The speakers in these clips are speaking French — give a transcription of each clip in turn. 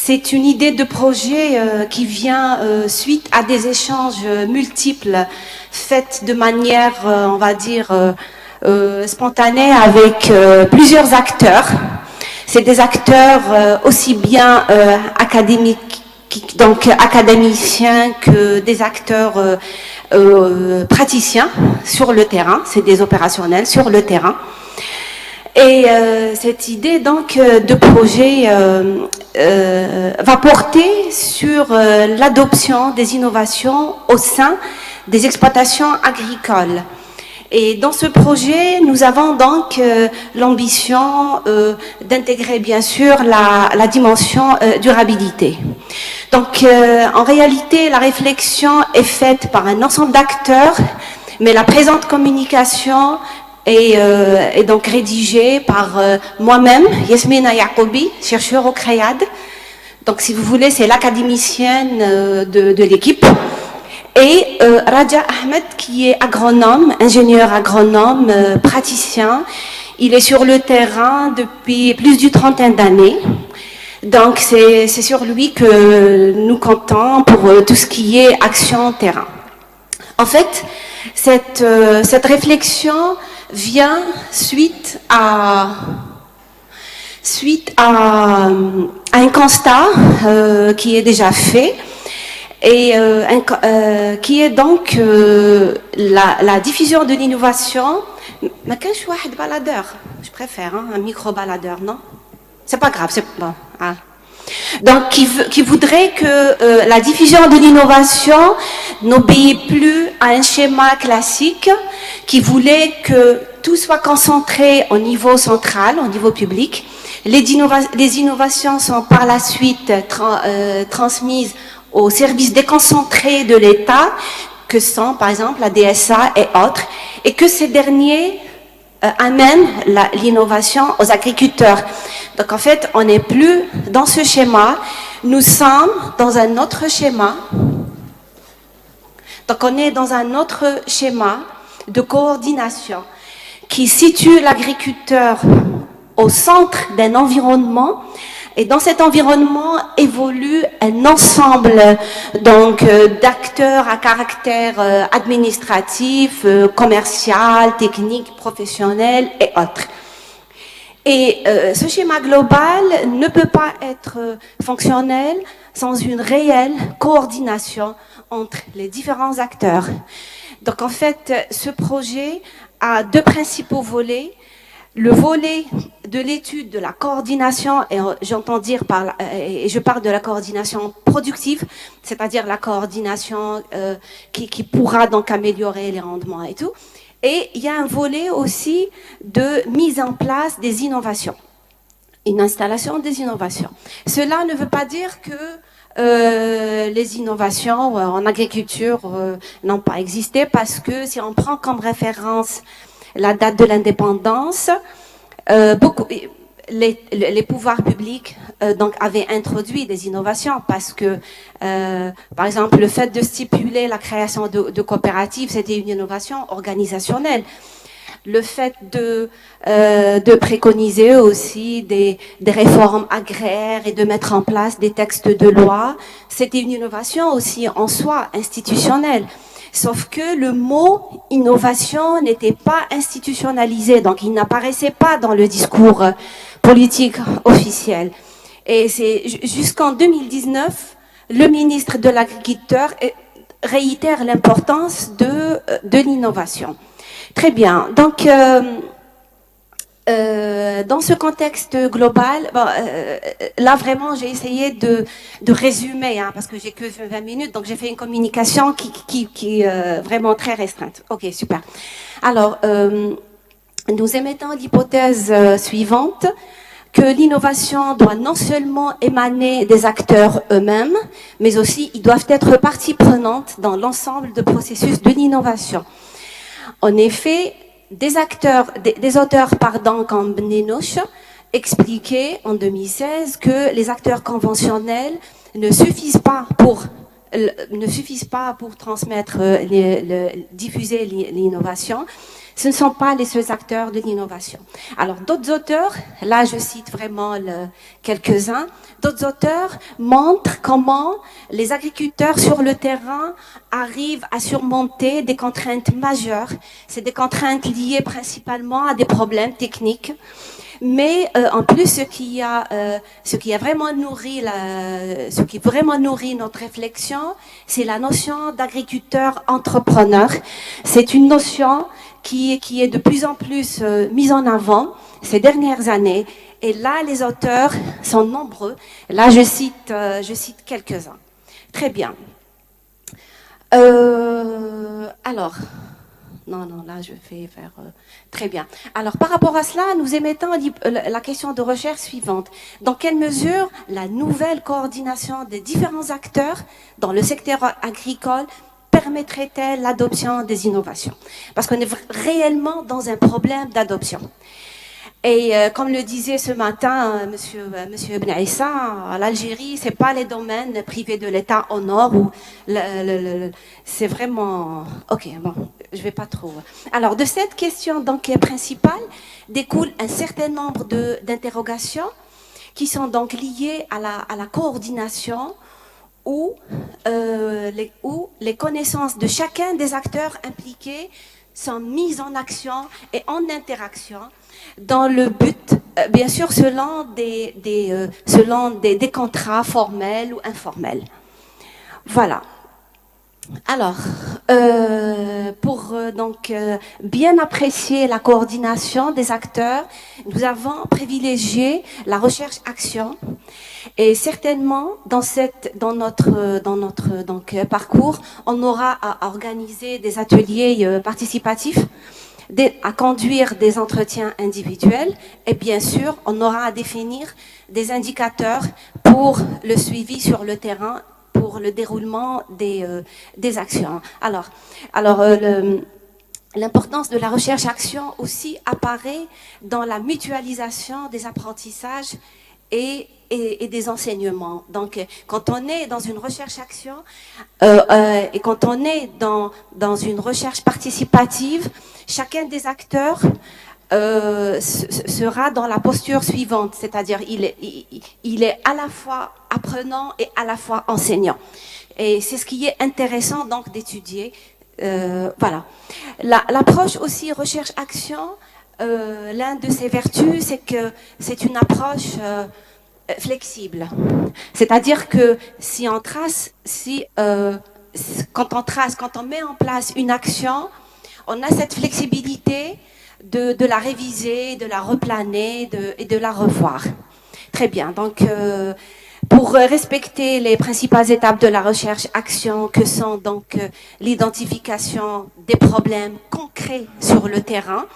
C'est une idée de projet qui vient suite à des échanges multiples faits de manière, on va dire, spontanée avec plusieurs acteurs. C'est des acteurs aussi bien académiques, donc académiciens, que des acteurs praticiens sur le terrain. C'est des opérationnels sur le terrain. Et cette idée donc de projet va porter sur l'adoption des innovations au sein des exploitations agricoles. Et dans ce projet, nous avons donc l'ambition d'intégrer bien sûr la dimension durabilité. Donc en réalité, la réflexion est faite par un ensemble d'acteurs, mais la présente communication est donc rédigée par moi-même, Yasmina Yacoubi, chercheur au CREAD. Donc si vous voulez, c'est l'académicienne de l'équipe. Et Raja Ahmed, qui est agronome, ingénieur agronome, praticien. Il est sur le terrain depuis plus d'une trentaine d'années. Donc c'est sur lui que nous comptons pour tout ce qui est action terrain. En fait, cette réflexion vient suite à un constat qui est déjà fait et qui est donc la diffusion de l'innovation. Mais quand je suis un baladeur, je préfère un micro-baladeur, non? C'est pas grave, c'est bon. Ah. Donc, qui voudrait que la diffusion de l'innovation n'obéit plus à un schéma classique, qui voulait que tout soit concentré au niveau central, au niveau public. Les innovations sont par la suite transmises aux services déconcentrés de l'État, que sont par exemple la DSA et autres, et que ces derniers amènent l'innovation aux agriculteurs. Donc en fait, on n'est plus dans ce schéma, nous sommes dans un autre schéma. Donc on est dans un autre schéma de coordination qui situe l'agriculteur au centre d'un environnement, et dans cet environnement évolue un ensemble donc d'acteurs à caractère administratif, commercial, technique, professionnel et autres. Et ce schéma global ne peut pas être fonctionnel sans une réelle coordination entre les différents acteurs. Donc en fait, ce projet a deux principaux volets. Le volet de l'étude de la coordination, et j'entends dire et je parle de la coordination productive, c'est-à-dire la coordination qui pourra donc améliorer les rendements et tout. Et il y a un volet aussi de mise en place des innovations, une installation des innovations. Cela ne veut pas dire que les innovations en agriculture n'ont pas existé, parce que si on prend comme référence la date de l'indépendance, les pouvoirs publics donc avaient introduit des innovations, parce que, par exemple, le fait de stipuler la création de coopératives, c'était une innovation organisationnelle. Le fait de préconiser aussi des réformes agraires et de mettre en place des textes de loi, c'était une innovation aussi en soi institutionnelle. Sauf que le mot innovation n'était pas institutionnalisé, donc il n'apparaissait pas dans le discours politique officiel. Et c'est jusqu'en 2019, le ministre de l'Agriculture réitère l'importance de l'innovation. Très bien. Donc, dans ce contexte global, là vraiment j'ai essayé de résumer, parce que j'ai que 20 minutes, donc j'ai fait une communication qui est vraiment très restreinte. Ok, super. Alors, nous émettons l'hypothèse suivante, que l'innovation doit non seulement émaner des acteurs eux-mêmes, mais aussi ils doivent être partie prenante dans l'ensemble du processus de l'innovation. En effet, des auteurs comme Bnenouch expliquaient en 2016 que les acteurs conventionnels ne suffisent pas pour ne suffisent pas pour transmettre, diffuser l'innovation. Ce ne sont pas les seuls acteurs de l'innovation. Alors, d'autres auteurs, là je cite vraiment quelques-uns, d'autres auteurs montrent comment les agriculteurs sur le terrain arrivent à surmonter des contraintes majeures. C'est des contraintes liées principalement à des problèmes techniques. Mais en plus, ce qui a vraiment nourri notre réflexion, c'est la notion d'agriculteur entrepreneur. C'est une notion qui est de plus en plus mise en avant ces dernières années. Et là, les auteurs sont nombreux. Là, je cite quelques-uns. Très bien. Alors. Non, là, je vais faire... très bien. Alors, par rapport à cela, nous émettons la question de recherche suivante. Dans quelle mesure la nouvelle coordination des différents acteurs dans le secteur agricole permettrait-elle l'adoption des innovations? Parce qu'on est réellement dans un problème d'adoption. Et comme le disait ce matin Monsieur Ibn Issa, l'Algérie, c'est pas les domaines privés de l'État au nord où c'est vraiment... Ok, bon, je vais pas trop... Alors, de cette question donc principale découle un certain nombre d'interrogations qui sont donc liées à la coordination où les connaissances de chacun des acteurs impliqués sont mises en action et en interaction dans le but, bien sûr, selon des contrats formels ou informels. Voilà. Alors, pour bien apprécier la coordination des acteurs, nous avons privilégié la recherche-action. Et certainement, dans notre parcours, on aura à organiser des ateliers participatifs, à conduire des entretiens individuels et bien sûr, on aura à définir des indicateurs pour le suivi sur le terrain, pour le déroulement des actions. Alors l'importance de la recherche-action aussi apparaît dans la mutualisation des apprentissages et des enseignements. Donc, quand on est dans une recherche-action et quand on est dans une recherche participative, chacun des acteurs sera dans la posture suivante, c'est-à-dire il est à la fois apprenant et à la fois enseignant. Et c'est ce qui est intéressant donc d'étudier. Voilà. L'approche aussi recherche-action, l'un de ses vertus, c'est que c'est une approche flexible. C'est-à-dire que quand on met en place une action, on a cette flexibilité de la réviser, de la replaner et de la revoir. Très bien. Donc, pour respecter les principales étapes de la recherche-action, que sont donc l'identification des problèmes concrets sur le terrain,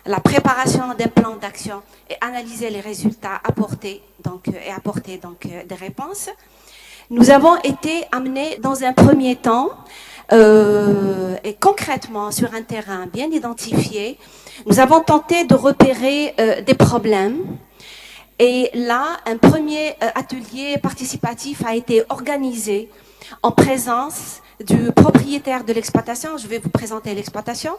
la préparation d'un plan d'action et analyser les résultats apporter des réponses. Nous avons été amenés dans un premier temps et concrètement sur un terrain bien identifié, nous avons tenté de repérer des problèmes. Et là, un premier atelier participatif a été organisé en présence du propriétaire de l'exploitation. Je vais vous présenter l'exploitation.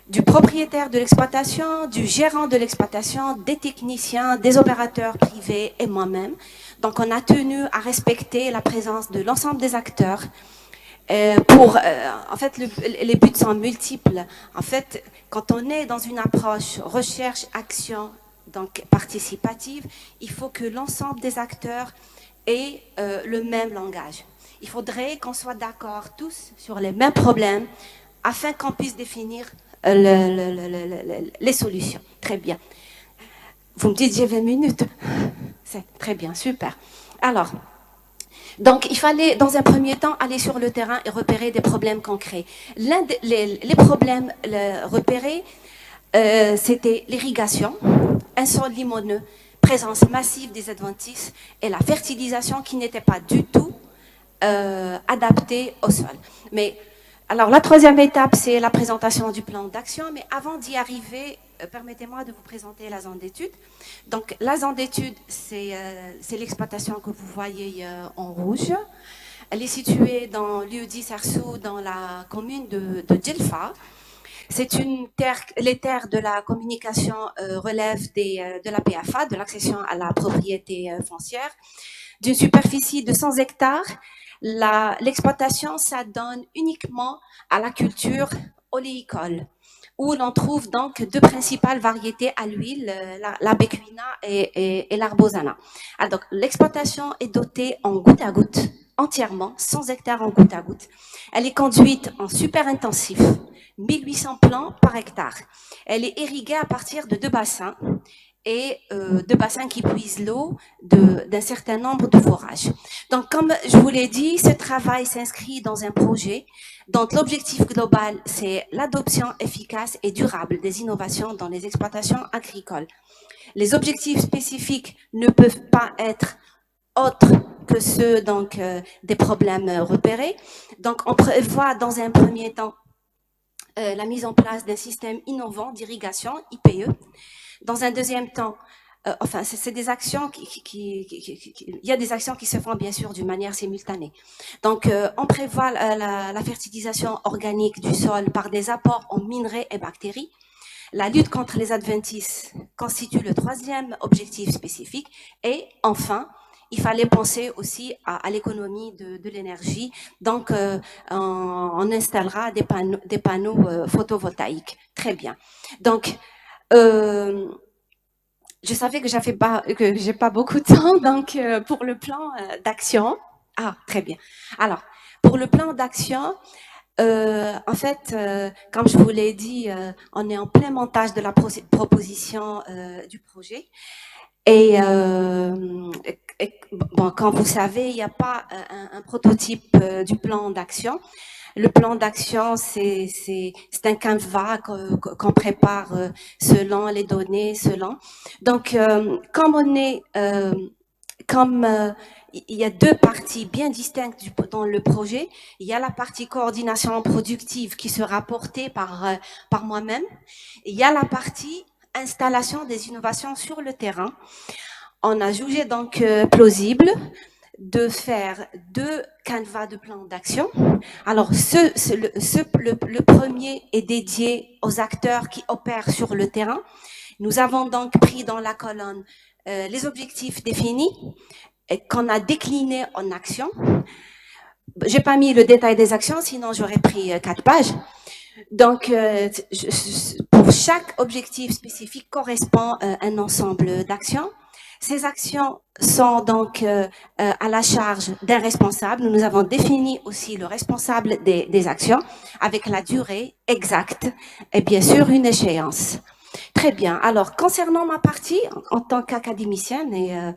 Du propriétaire de l'exploitation, du gérant de l'exploitation, des techniciens, des opérateurs privés et moi-même. Donc, on a tenu à respecter la présence de l'ensemble des acteurs. En fait, les buts sont multiples. En fait, quand on est dans une approche recherche-action, donc participative, il faut que l'ensemble des acteurs aient le même langage. Il faudrait qu'on soit d'accord tous sur les mêmes problèmes afin qu'on puisse définir les solutions. Très bien. Vous me dites j'ai 20 minutes. C'est très bien, super. Alors, donc il fallait dans un premier temps aller sur le terrain et repérer des problèmes concrets. Les problèmes repérés, c'était l'irrigation, un sol limoneux, présence massive des adventices et la fertilisation qui n'était pas du tout adaptée au sol. Mais alors, la troisième étape, c'est la présentation du plan d'action. Mais avant d'y arriver, permettez-moi de vous présenter la zone d'étude. Donc, la zone d'étude, c'est l'exploitation que vous voyez en rouge. Elle est située dans lieu-dit Sarsou, dans la commune de Djelfa. C'est une terre, les terres de la communication relèvent de la PFA, de l'accession à la propriété foncière, d'une superficie de 100 hectares. L'exploitation s'adonne uniquement à la culture oléicole, où l'on trouve donc deux principales variétés à l'huile, la Bequina et l'Arbosana. Donc, l'exploitation est dotée en goutte à goutte, entièrement, 100 hectares en goutte à goutte. Elle est conduite en super intensif, 1800 plants par hectare. Elle est irriguée à partir de deux bassins et deux bassins qui puisent l'eau d'un certain nombre de forages. Donc, comme je vous l'ai dit, ce travail s'inscrit dans un projet dont l'objectif global, c'est l'adoption efficace et durable des innovations dans les exploitations agricoles. Les objectifs spécifiques ne peuvent pas être autres que ceux donc des problèmes repérés. Donc, on prévoit dans un premier temps la mise en place d'un système innovant d'irrigation, IPE. Dans un deuxième temps, enfin, c'est des actions il y a des actions qui se font bien sûr d'une manière simultanée. Donc, on prévoit la fertilisation organique du sol par des apports en minerais et bactéries. La lutte contre les adventices constitue le troisième objectif spécifique. Et enfin, il fallait penser aussi à l'économie de l'énergie. Donc, on installera des panneaux photovoltaïques. Très bien. Donc, je savais que j'ai pas beaucoup de temps, donc pour le plan d'action. Ah, très bien. Alors, pour le plan d'action, en fait, comme je vous l'ai dit, on est en plein montage de la proposition du projet. Et, bon, comme vous savez, il n'y a pas un prototype du plan d'action. Le plan d'action, c'est un canevas qu'on prépare selon les données, selon. Donc, il y a deux parties bien distinctes dans le projet. Il y a la partie coordination productive qui sera portée par moi-même. Il y a la partie installation des innovations sur le terrain. On a jugé donc plausible de faire deux canevas de plan d'action. Alors, le premier est dédié aux acteurs qui opèrent sur le terrain. Nous avons donc pris dans la colonne les objectifs définis et qu'on a déclinés en actions. J'ai pas mis le détail des actions, sinon j'aurais pris 4 pages. Donc, pour chaque objectif spécifique correspond un ensemble d'actions. Ces actions sont donc à la charge d'un responsable. Nous avons défini aussi le responsable des actions avec la durée exacte et bien sûr une échéance. Très bien. Alors, concernant ma partie, en tant qu'académicienne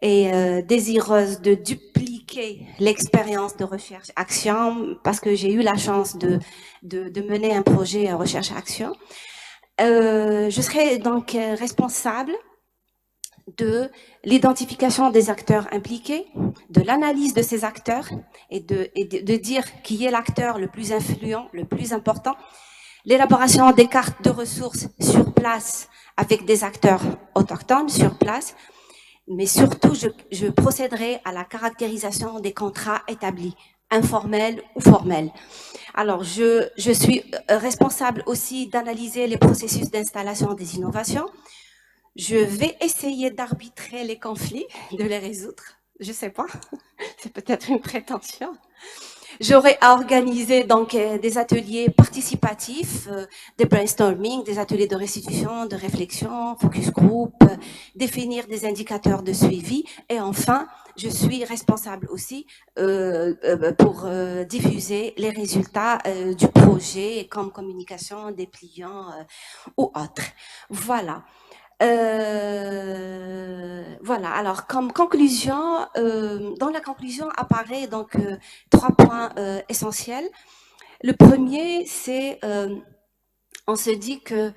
et désireuse de dupliquer l'expérience de recherche-action, parce que j'ai eu la chance de mener un projet recherche-action, je serai donc responsable de l'identification des acteurs impliqués, de l'analyse de ces acteurs et de dire qui est l'acteur le plus influent, le plus important, l'élaboration des cartes de ressources sur place avec des acteurs autochtones sur place, mais surtout je procéderai à la caractérisation des contrats établis, informels ou formels. Alors, je suis responsable aussi d'analyser les processus d'installation des innovations. Je vais essayer d'arbitrer les conflits, de les résoudre. Je sais pas, c'est peut-être une prétention. J'aurai à organiser donc des ateliers participatifs, des brainstorming, des ateliers de restitution, de réflexion, focus group, définir des indicateurs de suivi. Et enfin, je suis responsable aussi pour diffuser les résultats du projet comme communication des clients ou autres. Voilà. Voilà, alors comme conclusion, dans la conclusion apparaît donc 3 points essentiels. Le premier, c'est, on se dit que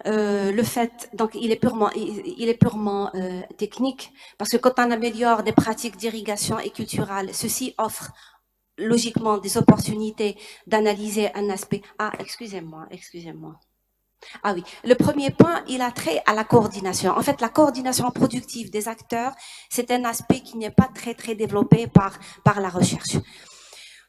le fait, donc il est purement technique, parce que quand on améliore des pratiques d'irrigation et culturale, ceci offre logiquement des opportunités d'analyser un aspect. Ah, excusez-moi. Ah oui, le premier point, il a trait à la coordination. En fait, la coordination productive des acteurs, c'est un aspect qui n'est pas très développé par la recherche.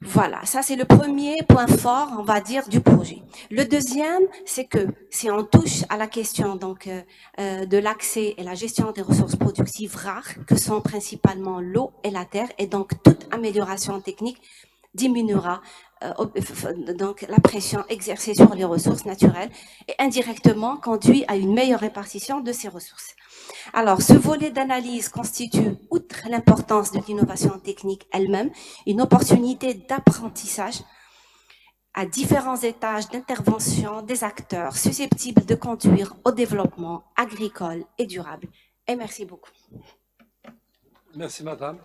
Voilà, ça c'est le premier point fort, on va dire, du projet. Le deuxième, c'est que si on touche à la question de l'accès et la gestion des ressources productives rares, que sont principalement l'eau et la terre, et donc toute amélioration technique diminuera donc la pression exercée sur les ressources naturelles et indirectement conduit à une meilleure répartition de ces ressources. Alors, ce volet d'analyse constitue, outre l'importance de l'innovation technique elle-même, une opportunité d'apprentissage à différents étages d'intervention des acteurs susceptibles de conduire au développement agricole et durable. Et merci beaucoup. Merci, madame.